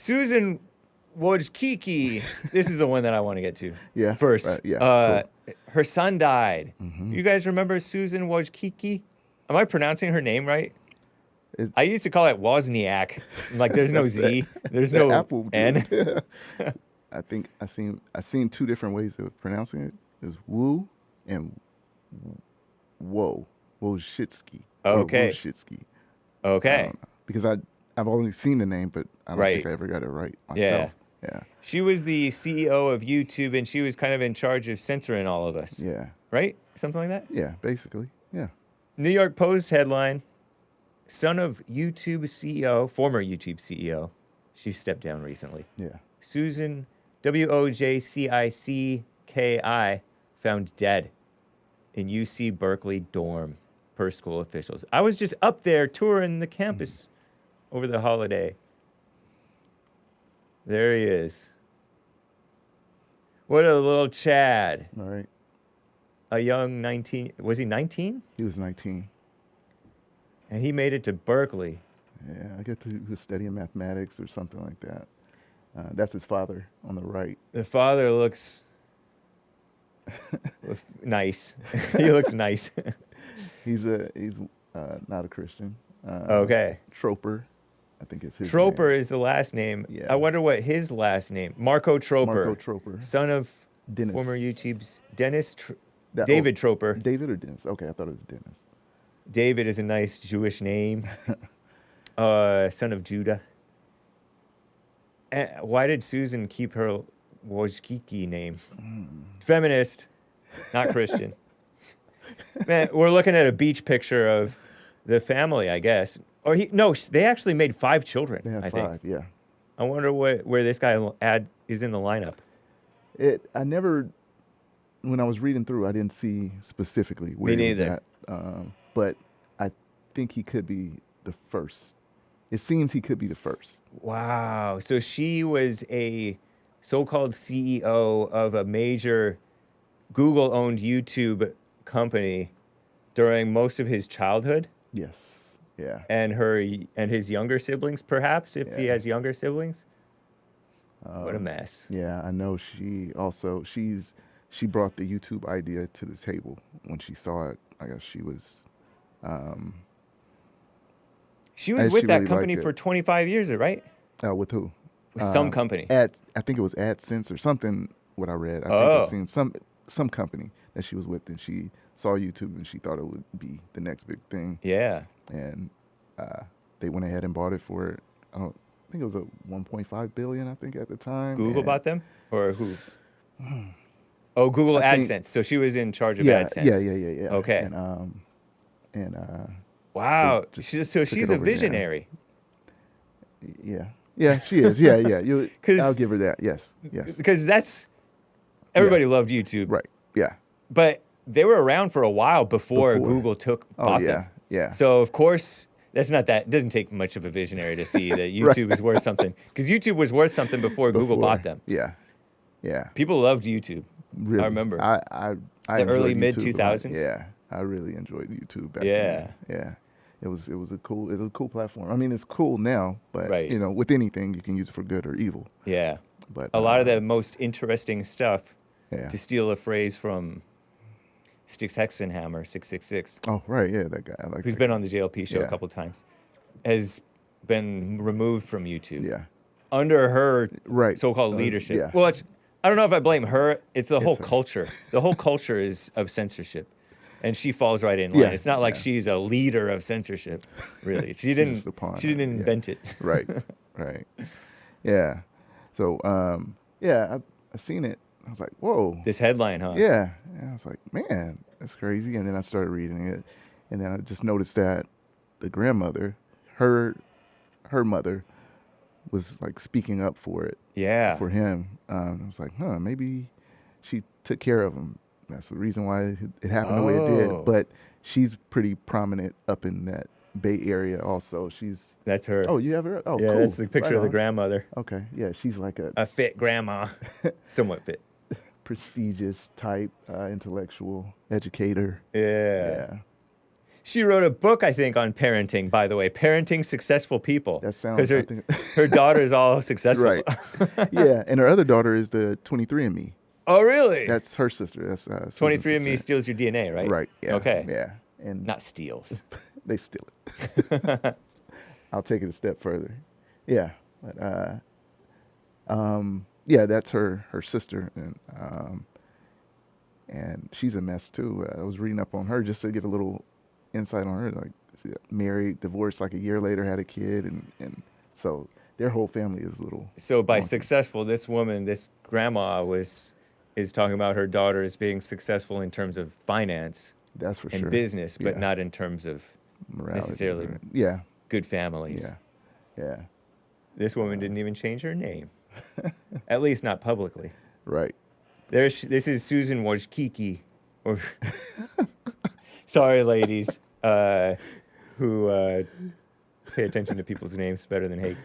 Susan Wojcicki. This is the one that I want to get to. Yeah. First. Right, yeah. Cool. Her son died. Mm-hmm. You guys remember Susan Wojcicki? Am I pronouncing her name right? I used to call it Wozniak. Like, there's no Z. There's no Apple N. I think I seen two different ways of pronouncing it. There's Woo and Wojcicki. Okay. Wojcicki. Okay. Because I've only seen the name, but I don't think I ever got it right myself. Yeah. She was the CEO of YouTube, and she was kind of in charge of censoring all of us. Yeah. Right? Something like that? Yeah, basically. Yeah. New York Post headline, son of YouTube CEO, former YouTube CEO. She stepped down recently. Yeah. Susan, Wojcicki, found dead in UC Berkeley dorm, per school officials. I was just up there touring the campus over the holiday. There he is. What a little Chad. All right. A young 19. Was he 19? He was 19. And he made it to Berkeley. Yeah, I get to he was studying mathematics or something like that. That's his father on the right. The father looks nice. He looks nice. He's not a Christian. Okay. Troper, I think it's his Troper name. is the last name. Yeah. I wonder what his last name. Marco Troper. Marco Troper. Son of Dennis. former YouTube's Dennis. David Troper. David or Dennis? Okay, I thought it was Dennis. David is a nice Jewish name. Son of Judah. Why did Susan keep her Wojcicki name? Feminist, not Christian. Man, we're looking at a beach picture of the family, I guess. Or they actually made 5 children. They had I 5, think. yeah. I wonder where this guy is in the lineup. When I was reading through, I didn't see specifically where Me he was neither. at. But I think he could be the first. It seems he could be the first. Wow. So she was a so-called CEO of a major Google-owned YouTube company during most of his childhood. Yes. Yeah. And his younger siblings, perhaps, if he has younger siblings. What a mess. Yeah, I know she brought the YouTube idea to the table when she saw it. I guess she was with that company for 25 years, right? With who? With some company. I think it was AdSense or something, what I read. I think I've seen some company that she was with, and she saw YouTube and she thought it would be the next big thing. Yeah. And they went ahead and bought it for, I think it was a $1.5 billion, I think, at the time. Google bought them? Or who? Oh, Google AdSense. So she was in charge of AdSense. Yeah. Okay. Wow. She's a visionary. Yeah, she is. Yeah. I'll give her that. Yes. Because everybody loved YouTube. Right. Yeah. But they were around for a while before Google bought them. Yeah. So of course, it doesn't take much of a visionary to see that YouTube is worth something. Because YouTube was worth something before Google bought them. Yeah. People loved YouTube. Really? I remember. I the early mid 2000s. Yeah. I really enjoyed YouTube back then. Yeah. It was a cool platform. I mean, it's cool now, but right. With anything you can use it for good or evil. Yeah. But a lot of the most interesting stuff, yeah. to steal a phrase from Styx Hexenhammer 666. Oh, right, yeah, that guy. Who's been on the JLP show a couple times, has been removed from YouTube. Yeah. Under her so-called leadership. Yeah. Well, I don't know if I blame her. It's the whole culture. The whole culture is of censorship. And she falls right in line. Yeah, it's not like she's a leader of censorship, really. She didn't invent it. Right. Yeah. So, I seen it. I was like, whoa. This headline, huh? Yeah. And I was like, man, that's crazy. And then I started reading it. And then I just noticed that the grandmother, her mother, was like speaking up for it. Yeah. For him. I was like, maybe she took care of him. That's the reason why it happened the way it did. But she's pretty prominent up in that Bay Area also. That's her. Oh, you have her? Oh, yeah, cool. That's the picture of the grandmother. Okay, yeah, she's like a fit grandma. Somewhat fit. Prestigious type, intellectual, educator. Yeah. She wrote a book, I think, on parenting, by the way, parenting successful people. That sounds, because her daughter is all successful. Right. Yeah, and her other daughter is the 23andMe. Oh, really? That's her sister. That's 23andMe steals your DNA, right? Right. Yeah. Okay. Yeah. And Not steals. they steal it. I'll take it a step further. Yeah. But yeah, that's her sister, and she's a mess too. I was reading up on her just to get a little insight on her. Like, she got married, divorced like a year later, had a kid, and so their whole family is a little. So by wonky. successful, this woman, this grandma is talking about her daughter as being successful in terms of finance That's for and sure. business, but Yeah. not in terms of Morality necessarily or- yeah. good families. Yeah. Yeah. This woman didn't even change her name, at least not publicly. Right. This is Susan Wojcicki, or sorry, ladies, who pay attention to people's names better than hate.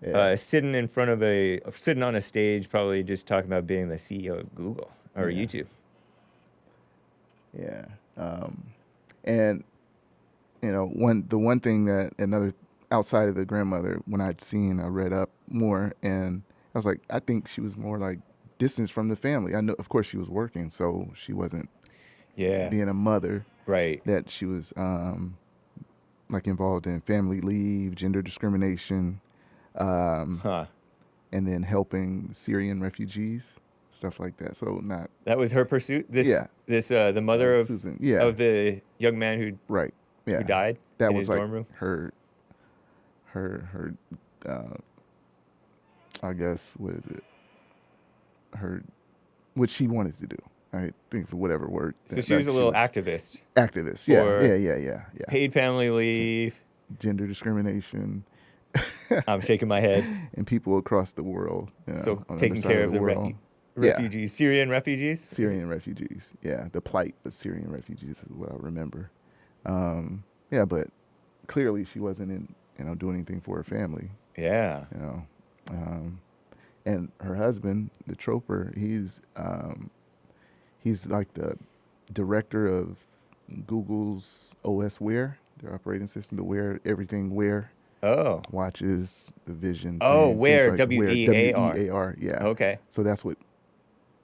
Yeah. Sitting on a stage, probably just talking about being the CEO of Google or Yeah. YouTube. Yeah. And you know, the one thing that another outside of the grandmother, when I read up more, and I was like, I think she was more like distance from the family. I know, of course, she was working, so she wasn't Yeah. being a mother. Right. That she was like involved in family leave, gender discrimination, Huh. and then helping Syrian refugees, stuff like that. So not That was her pursuit. Yeah. The mother of Susan. Yeah. of the young man who Right. Yeah. died That in was his like dorm room. her I guess, what is it? What she wanted to do. I think for whatever word. So she was a little activist. Activist. Yeah. for Yeah. Paid family leave. Gender discrimination I'm shaking my head. and people across the world. You know, So on taking other side care of of the world. refugees, Syrian refugees. Syrian refugees. Yeah. The plight of Syrian refugees is what I remember. Yeah, but clearly she wasn't doing anything for her family. Yeah. You know, and her husband, the troper, he's like the director of Google's OS Wear, their operating system, the Wear everything Wear, Oh. watches, the Vision. Oh, things Wear, like W-E-A-R. W-E-A-R, yeah. Okay. So that's what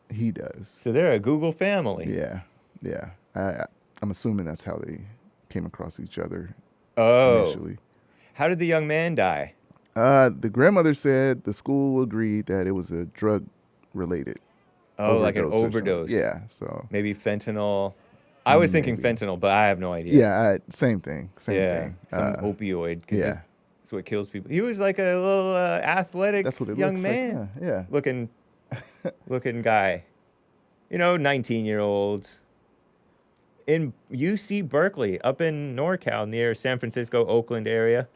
he does. So they're a Google family. Yeah. I'm assuming that's how they came across each other Oh. initially. How did the young man die? The grandmother said the school agreed that it was a drug related. Oh, like an or something. overdose. Yeah, so Maybe fentanyl. I was thinking Maybe. fentanyl, but I have no idea. yeah, same thing. Yeah. Some opioid. Because yeah. that's what kills people. He was like a little athletic That's what it young looks man. like. Yeah. looking guy. 19-year-olds. In UC Berkeley, up in NorCal, near San Francisco, Oakland area.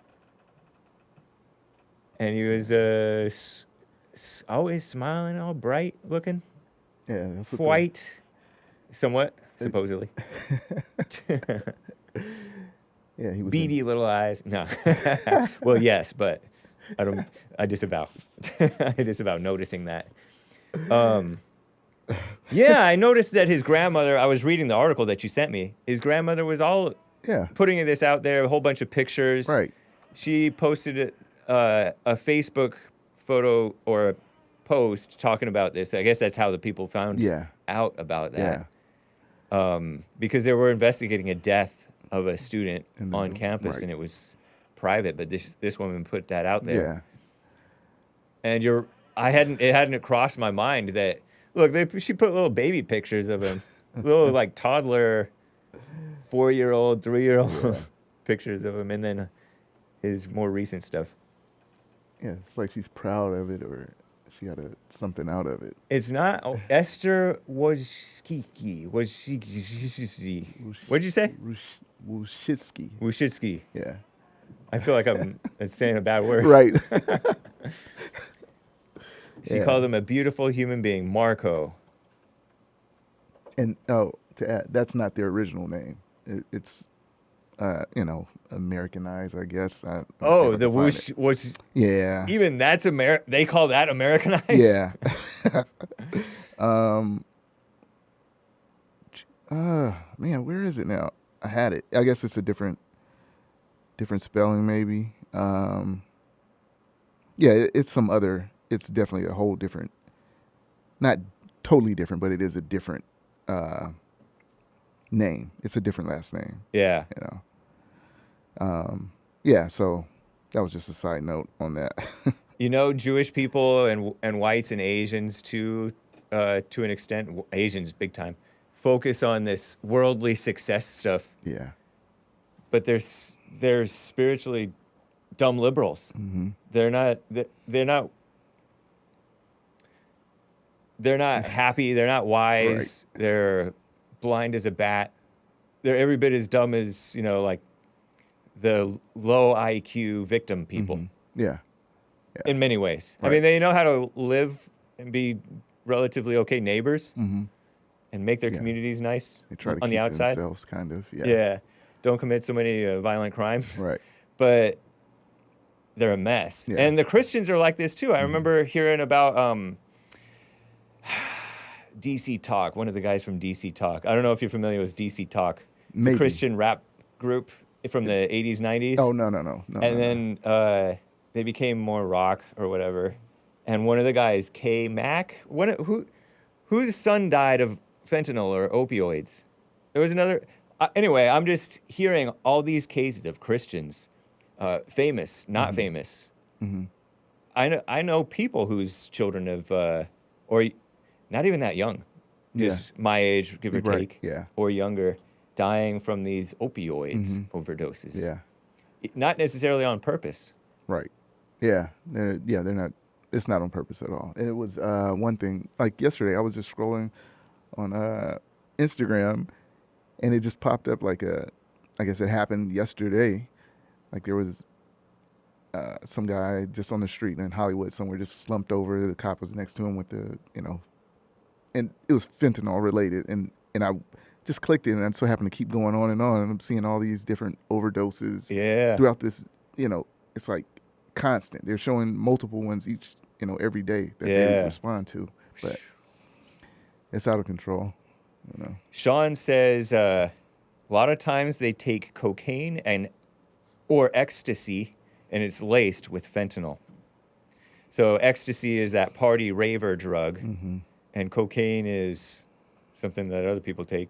And he was always smiling, all bright looking. Yeah. That's what White, somewhat, supposedly. yeah, he was. Beady little eyes. No. Well, yes, but I disavow. I disavow noticing that. Yeah, I noticed that his grandmother, I was reading the article that you sent me. His grandmother was all Yeah. putting this out there, a whole bunch of pictures. Right. She posted a Facebook photo or a post talking about this. I guess that's how the people found Yeah. out about Yeah. that. Because they were investigating a death of a student In the on room, campus, right. and it was private. But this woman put that out there. Yeah. And it hadn't crossed my mind that she put little baby pictures of him, little like toddler, 4-year-old, 3-year-old Yeah. pictures of him, and then his more recent stuff. Yeah. It's like she's proud of it, or she got something out of it. It's not Esther Wojcicki. What'd you say? Wojcicki. Wojcicki. Yeah. I feel like I'm saying a bad word. Right. She Yeah. called him a beautiful human being, Marco. And to add, that's not their original name. It's Americanized, I guess. Let me see Oh, if I the can find whoosh it. was Yeah. even that's they call that Americanized? Yeah. Man, where is it now? I had it. I guess it's a different spelling maybe. Yeah, it's some other. It's definitely a whole different. Not totally different, but it is a different name. It's a different last name. Yeah. You know. Yeah. So that was just a side note on that. You know, Jewish people and whites and Asians too, to an extent, Asians big time, focus on this worldly success stuff. Yeah. But they're spiritually dumb liberals. Mm-hmm. They're not happy. They're not wise. Right. They're blind as a bat. They're every bit as dumb as, you know, like the low IQ victim people. Mm-hmm. Yeah. Yeah. In many ways. Right. I mean, they know how to live and be relatively okay neighbors Mm-hmm. and make their Yeah. communities nice They try to on keep the outside. themselves kind of. Yeah. Yeah. Don't commit so many violent crimes. Right. But they're a mess. Yeah. And the Christians are like this too. I remember hearing about DC Talk, one of the guys from DC Talk. I don't know if you're familiar with DC Talk. It's Maybe. a Christian rap group from the 80s, 90s. Oh, no. And then they became more rock or whatever. And one of the guys, K Mac, whose son died of fentanyl or opioids? There was another. Anyway, I'm just hearing all these cases of Christians, famous, not famous. Mm-hmm. I know people whose children have, or not even that young, just my age, give or Right. take, Yeah. or younger, dying from these opioids overdoses. Yeah. Not necessarily on purpose. Right. Yeah. They're not. It's not on purpose at all. And it was one thing. Like yesterday, I was just scrolling on Instagram, and it just popped up like I guess it happened yesterday. Like there was some guy just on the street in Hollywood somewhere just slumped over. The cop was next to him with the, and it was fentanyl related. And I just clicked it, and it so happened to keep going on, and I'm seeing all these different overdoses throughout this. It's like constant. They're showing multiple ones each, every day that they respond to. But it's out of control. Sean says a lot of times they take cocaine or ecstasy, and it's laced with fentanyl. So ecstasy is that party raver drug, and cocaine is something that other people take,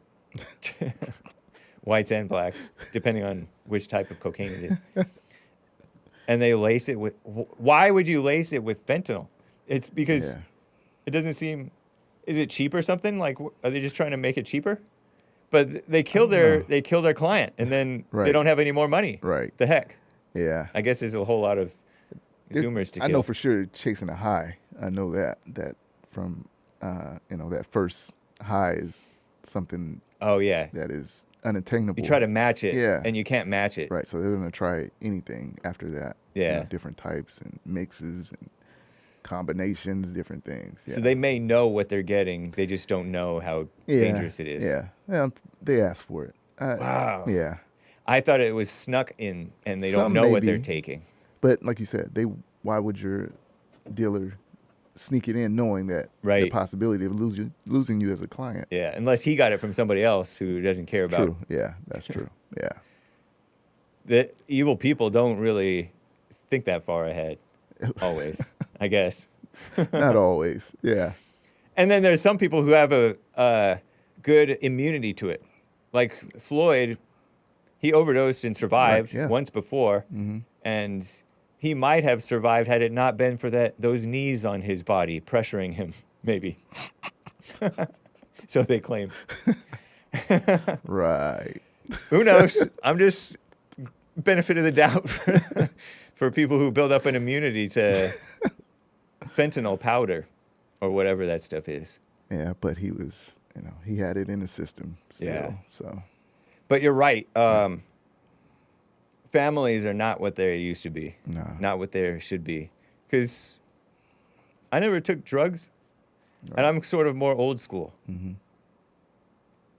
whites and blacks, depending on which type of cocaine it is. And they lace it with. Why would you lace it with fentanyl? It's because it doesn't seem. Is it cheap or something? Like, are they just trying to make it cheaper? But they kill their client, and then they don't have any more money. Right. The heck. Yeah. I guess there's a whole lot of consumers to kill. I know for sure chasing a high. I know that from that first high is something. Oh yeah. That is unattainable. You try to match it, Yeah. and you can't match it. Right. So they're gonna try anything after that. Yeah. Different types and mixes and combinations, different things. Yeah. So they may know what they're getting. They just don't know how dangerous it is. Yeah. They ask for it. Wow. Yeah. I thought it was snuck in, and they don't know what they're taking. But like you said, why would your dealer sneak it in knowing that Right. the possibility of losing you as a client? Yeah, unless he got it from somebody else who doesn't care about True. Yeah, that's true. Yeah. The evil people don't really think that far ahead, always, I guess. Not always. Yeah. And then there's some people who have a good immunity to it. Like Floyd, he overdosed and survived once before, and he might have survived had it not been for those knees on his body pressuring him, maybe. So they claim. Right. Who knows? I'm just benefit of the doubt for people who build up an immunity to fentanyl powder or whatever that stuff is. Yeah, but he was, he had it in the system still. Yeah. So. But you're right. Families are not what they used to be. No. Not what they should be. Because I never took drugs, and I'm sort of more old school. Mm-hmm.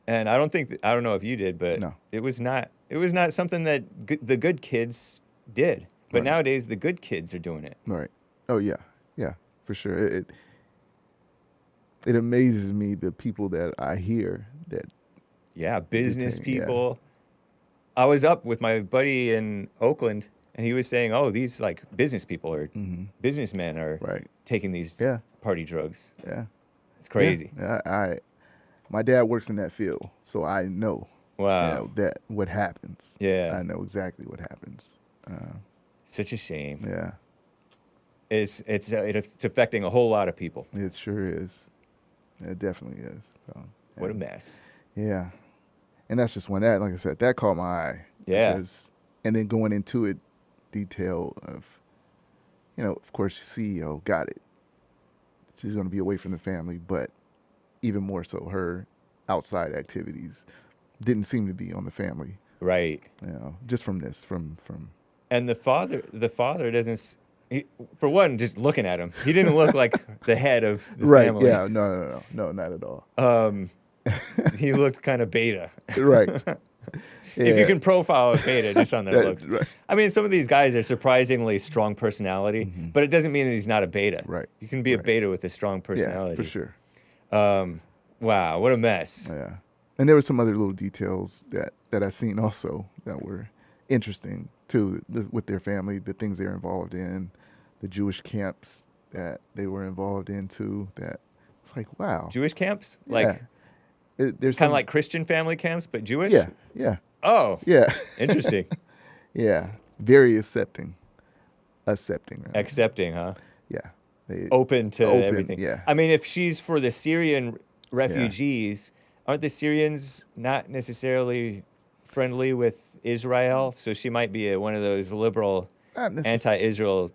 And I don't know if you did, but No. it was not something that the good kids did. But Right. nowadays, the good kids are doing it. Right. Oh yeah. Yeah, for sure. It amazes me the people that I hear that Yeah, business Entertaining, yeah. people, I was up with my buddy in Oakland, and he was saying, "Oh, these like business people or businessmen are Right. taking these Yeah. party drugs." Yeah. It's crazy. Yeah. My dad works in that field, so I know. Wow. That what happens. Yeah. I know exactly what happens. Such a shame. Yeah. It's affecting a whole lot of people. It sure is. It definitely is. So, What a mess. Yeah. And that's just one that, like I said, that caught my eye. Yeah. And then going into it, detail of, of course, CEO got it. She's going to be away from the family, but even more so, her outside activities didn't seem to be on the family. Right. Just from this, from. And the father doesn't. For one, just looking at him, he didn't look like the head of the family. Yeah, no, not at all. He looked kind of beta. Right. Yeah. If you can profile a beta just on their looks. Right. I mean, some of these guys are surprisingly strong personality, but it doesn't mean that he's not a beta. Right. You can be a beta with a strong personality. Yeah, for sure. Wow, what a mess. Yeah. And there were some other little details that I seen also that were interesting too, with their family, the things they're involved in, the Jewish camps that they were involved in too. That it's like, wow. Jewish camps? Yeah. Like there's kind of like Christian family camps, but Jewish? Yeah. Oh. Yeah. Interesting. Yeah. Very accepting. Right? Accepting, huh? Yeah. Open to everything. Yeah. I mean, if she's for the Syrian refugees, aren't the Syrians not necessarily friendly with Israel? So she might be one of those liberal, anti-Israel,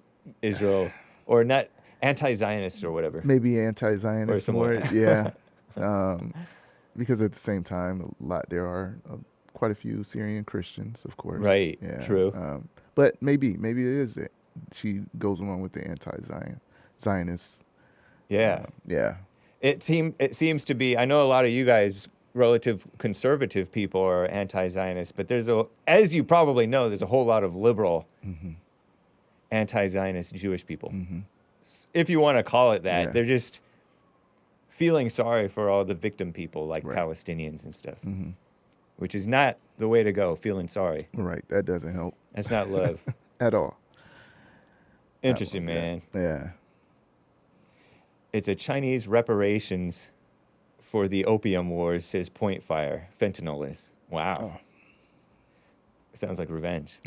or not anti-Zionist or whatever. Maybe anti-Zionist more. Yeah. Because at the same time, there are quite a few Syrian Christians, of course. Right. Yeah. True. But maybe it is that she goes along with the anti-Zionist. Yeah. Yeah. It seems to be. I know a lot of you guys, relative conservative people, are anti-Zionist, but as you probably know, there's a whole lot of liberal, anti-Zionist Jewish people. If you want to call it that, they're just feeling sorry for all the victim people, like Palestinians and stuff, which is not the way to go. Feeling sorry. Right. That doesn't help. That's not love. At all. Interesting, man. Yeah. It's a Chinese reparations for the opium wars, says Point Fire. Fentanyl is. Wow. Oh. Sounds like revenge.